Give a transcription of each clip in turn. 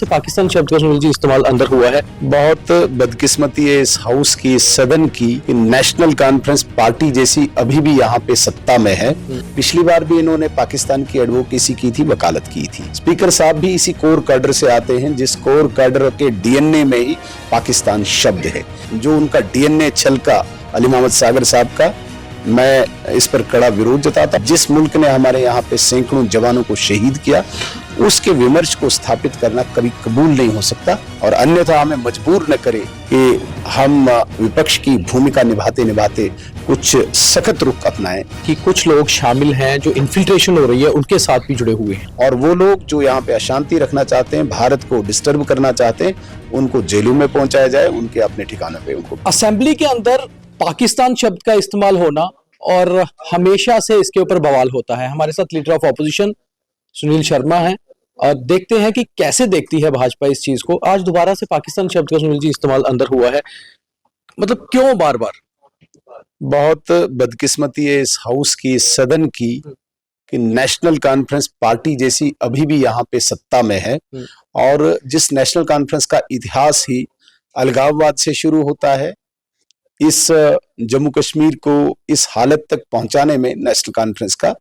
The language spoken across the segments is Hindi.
से पाकिस्तान शब्द का सुनील जी इस्तेमाल अंदर हुआ है। बहुत बदकिस्मती है इस हाउस की, इस सदन की, नेशनल कॉन्फ्रेंस पार्टी जैसी अभी भी यहाँ पे सत्ता में है। पिछली बार भी इन्होंने पाकिस्तान की एडवोकेसी की थी, वकालत की थी। स्पीकर साहब भी इसी कोर कैडर से आते हैं जिस कोर कैडर के डीएनए में ही पाकिस्तान शब्द है। जो उनका डीएनए छलका अली मोहम्मद सागर साहब का, मैं इस पर कड़ा विरोध जताता। जिस मुल्क ने हमारे यहाँ पे सैकड़ों जवानों को शहीद किया, उसके विमर्श को स्थापित करना कभी कबूल नहीं हो सकता और अन्यथा हमें मजबूर न करे कि हम विपक्ष की भूमिका निभाते निभाते कुछ सख्त रुख अपनाएं। कि कुछ लोग शामिल हैं जो इन्फिल्ट्रेशन हो रही है उनके साथ भी जुड़े हुए हैं, और वो लोग जो यहाँ पे अशांति रखना चाहते हैं, भारत को डिस्टर्ब करना चाहते हैं, उनको जेलों में पहुंचाया जाए, उनके अपने ठिकानों पे उनको। असेंबली के अंदर पाकिस्तान शब्द का इस्तेमाल होना और हमेशा से इसके ऊपर बवाल होता है। हमारे साथ leader of opposition Sunil Sharma हैं और देखते हैं कि कैसे देखती है भाजपा इस चीज को। आज दोबारा से पाकिस्तान शब्द का सुनील जी इस्तेमाल अंदर हुआ है, मतलब क्यों बार बार? बहुत बदकिस्मती है इस हाउस की, इस सदन की, कि नेशनल कॉन्फ्रेंस पार्टी जैसी अभी भी यहाँ पे सत्ता में है और जिस नेशनल कॉन्फ्रेंस का इतिहास ही अलगाववाद से शुरू होता है, इस जम्मू कश्मीर को इस हालत तक पहुंचाने में नेशनल कॉन्फ्रेंस का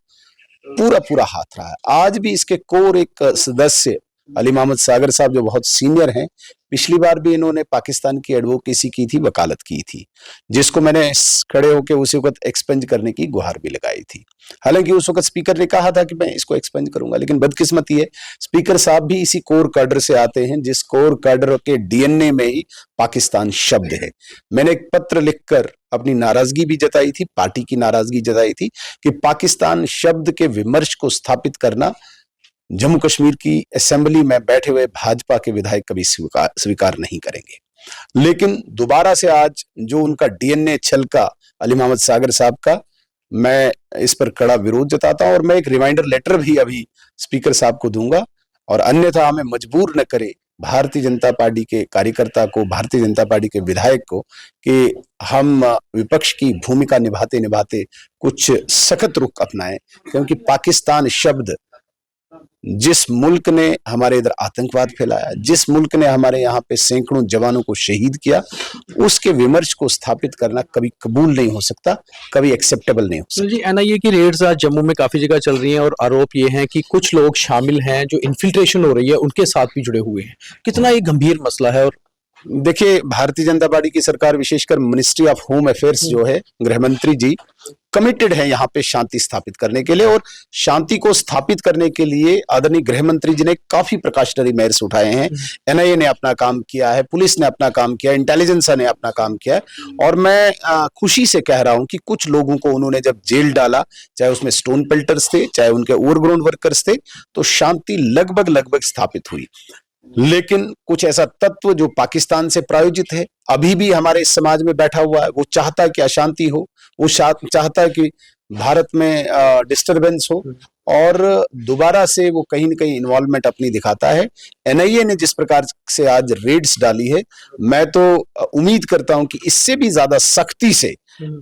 पूरा पूरा हाथ रहा है। आज भी इसके कोर एक सदस्य अली मोहम्मद सागर साहब जो बहुत सीनियर हैं, पिछली बार भी इन्होंने पाकिस्तान की एडवोकेसी की थी, वकालत की थी, जिसको मैंने खड़े होकर उसी वक्त एक्सपेंज करने की गुहार भी लगाई थी। हालांकि उस वक्त स्पीकर ने कहा था कि मैं इसको एक्सपेंज करूंगा, लेकिन बदकिस्मती है स्पीकर साहब भी इसी कोर कैडर से आते हैं जिस कोर कैडर के डीएनए में ही पाकिस्तान शब्द है। मैंने एक पत्र लिखकर अपनी नाराजगी भी जताई थी, पार्टी की नाराजगी जताई थी कि पाकिस्तान शब्द के विमर्श को स्थापित करना जम्मू कश्मीर की असेंबली में बैठे हुए भाजपा के विधायक कभी स्वीकार नहीं करेंगे। लेकिन दोबारा से आज जो उनका डीएनए छलका अली मोहम्मद सागर साहब का, मैं इस पर कड़ा विरोध जताता हूं और मैं एक रिमाइंडर लेटर भी अभी स्पीकर साहब को दूंगा और अन्यथा हमें मजबूर न करे भारतीय जनता पार्टी के कार्यकर्ता को, भारतीय जनता पार्टी के विधायक को, कि हम विपक्ष की भूमिका निभाते निभाते कुछ सख्त रुख अपनाएं। क्योंकि पाकिस्तान शब्द, जिस मुल्क ने हमारे इधर आतंकवाद फैलाया, जिस मुल्क ने हमारे यहाँ पे सैकड़ों जवानों को शहीद किया, उसके विमर्श को स्थापित करना कभी कबूल नहीं हो सकता, कभी एक्सेप्टेबल नहीं हो सकता। जी, एनआईए की रेड्स आज जम्मू में काफी जगह चल रही हैं और आरोप ये हैं कि कुछ लोग शामिल हैं जो इन्फिल्ट्रेशन हो रही है उनके साथ भी जुड़े हुए हैं। कितना ये गंभीर मसला है? और देखिए, भारतीय जनता पार्टी की सरकार, विशेषकर मिनिस्ट्री ऑफ होम अफेयर्स जो है, गृह मंत्री जी कमिटेड है यहाँ पे शांति स्थापित करने के लिए, और शांति को स्थापित करने के लिए आदरणीय गृह मंत्री जी ने काफी प्रिकॉशनरी मेजर्स उठाए हैं। एनआईए ने अपना काम किया है, पुलिस ने अपना काम किया है, इंटेलिजेंस ने अपना काम किया है, और मैं खुशी से कह रहा हूं कि कुछ लोगों को उन्होंने जब जेल डाला, चाहे उसमें स्टोन पेल्टर्स थे, चाहे उनके ओवरग्राउंड वर्कर्स थे, तो शांति लगभग स्थापित हुई। लेकिन कुछ ऐसा तत्व जो पाकिस्तान से प्रायोजित है, अभी भी हमारे इस समाज में बैठा हुआ है, वो चाहता है कि अशांति हो, वो चाहता है कि भारत में डिस्टरबेंस हो, और दोबारा से वो कहीं न कहीं इन्वॉल्वमेंट अपनी दिखाता है। एनआईए ने जिस प्रकार से आज रेड्स डाली है, मैं तो उम्मीद करता हूं कि इससे भी ज्यादा सख्ती से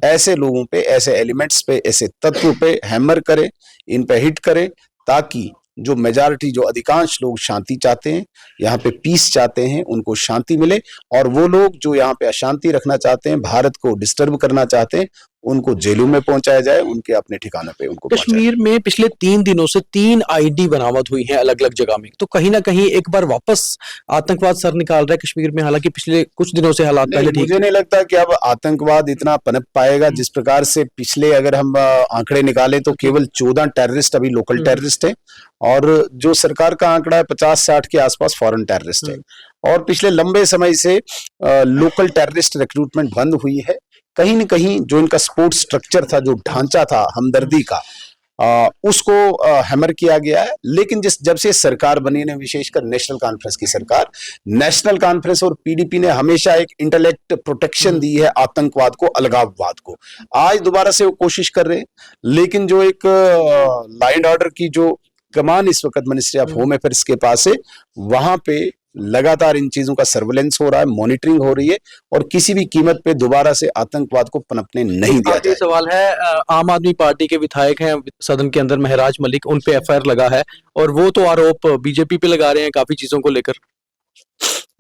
ऐसे लोगों पे, ऐसे एलिमेंट्स पे, ऐसे तत्व पे हैमर करे, इन पे हिट करे, ताकि जो मेजॉरिटी, जो अधिकांश लोग शांति चाहते हैं, यहाँ पे पीस चाहते हैं, उनको शांति मिले, और वो लोग जो यहाँ पे अशांति रखना चाहते हैं, भारत को डिस्टर्ब करना चाहते हैं, उनको जेलों में पहुंचाया जाए, उनके अपने ठिकानों पे उनको। कश्मीर में पिछले 3 दिनों से 3 आईडी बरामद हुई हैं अलग अलग जगह में, तो कहीं ना कहीं एक बार वापस आतंकवाद सर निकाल रहा है कश्मीर में। हालांकि पिछले कुछ दिनों से हालात पहले ठीक, मुझे नहीं लगता कि अब आतंकवाद इतना पनप पाएगा। जिस प्रकार से पिछले अगर हम आंकड़े निकाले तो केवल 14 टेररिस्ट अभी लोकल टेररिस्ट है, और जो सरकार का आंकड़ा है 50-60 के आसपास फॉरेन टेररिस्ट है, और पिछले लंबे समय से लोकल टेररिस्ट रिक्रूटमेंट बंद हुई है। कहीं न कहीं जो इनका सपोर्ट स्ट्रक्चर था, जो ढांचा था हमदर्दी का, उसको हैमर किया गया है। लेकिन जब से सरकार बनी है, विशेषकर नेशनल कॉन्फ्रेंस की सरकार, नेशनल कॉन्फ्रेंस और पीडीपी ने हमेशा एक इंटेलेक्ट प्रोटेक्शन दी है आतंकवाद को, अलगाववाद को। आज दोबारा से वो कोशिश कर रहे हैं, लेकिन जो एक लॉ एंड ऑर्डर की जो कमान इस वक्त मिनिस्ट्री ऑफ होम अफेयर्स के पास है, वहां पे लगातार इन चीजों का सर्वेलेंस हो रहा है, मॉनिटरिंग हो रही है, और किसी भी कीमत पे दोबारा से आतंकवाद को पनपने नहीं दिया जाए। सवाल है, आम आदमी पार्टी के विधायक हैं सदन के अंदर, महराज मलिक, उन पे एफआईआर लगा है और वो तो आरोप बीजेपी पे लगा रहे हैं काफी चीजों को लेकर।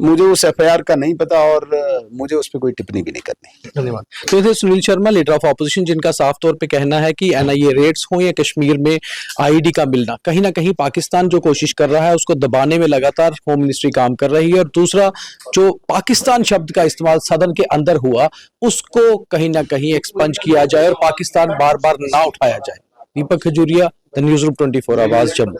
मुझे उस एफआईआर का नहीं पता और मुझे उस पर कोई टिप्पणी भी नहीं करनी। धन्यवाद। तो ये थे Sunil Sharma, leader of opposition, जिनका साफ तौर पे कहना है कि एनआईए रेड्स हो या कश्मीर में आईडी का मिलना, कहीं ना कहीं पाकिस्तान जो कोशिश कर रहा है उसको दबाने में लगातार होम मिनिस्ट्री काम कर रही है, और दूसरा जो पाकिस्तान शब्द का इस्तेमाल सदन के अंदर हुआ उसको कहीं ना कहीं एक्सपंज किया जाए और पाकिस्तान बार बार ना उठाया जाए। दीपक खजूरिया, द न्यूज़ रूम 24 आवाज, जम्मू।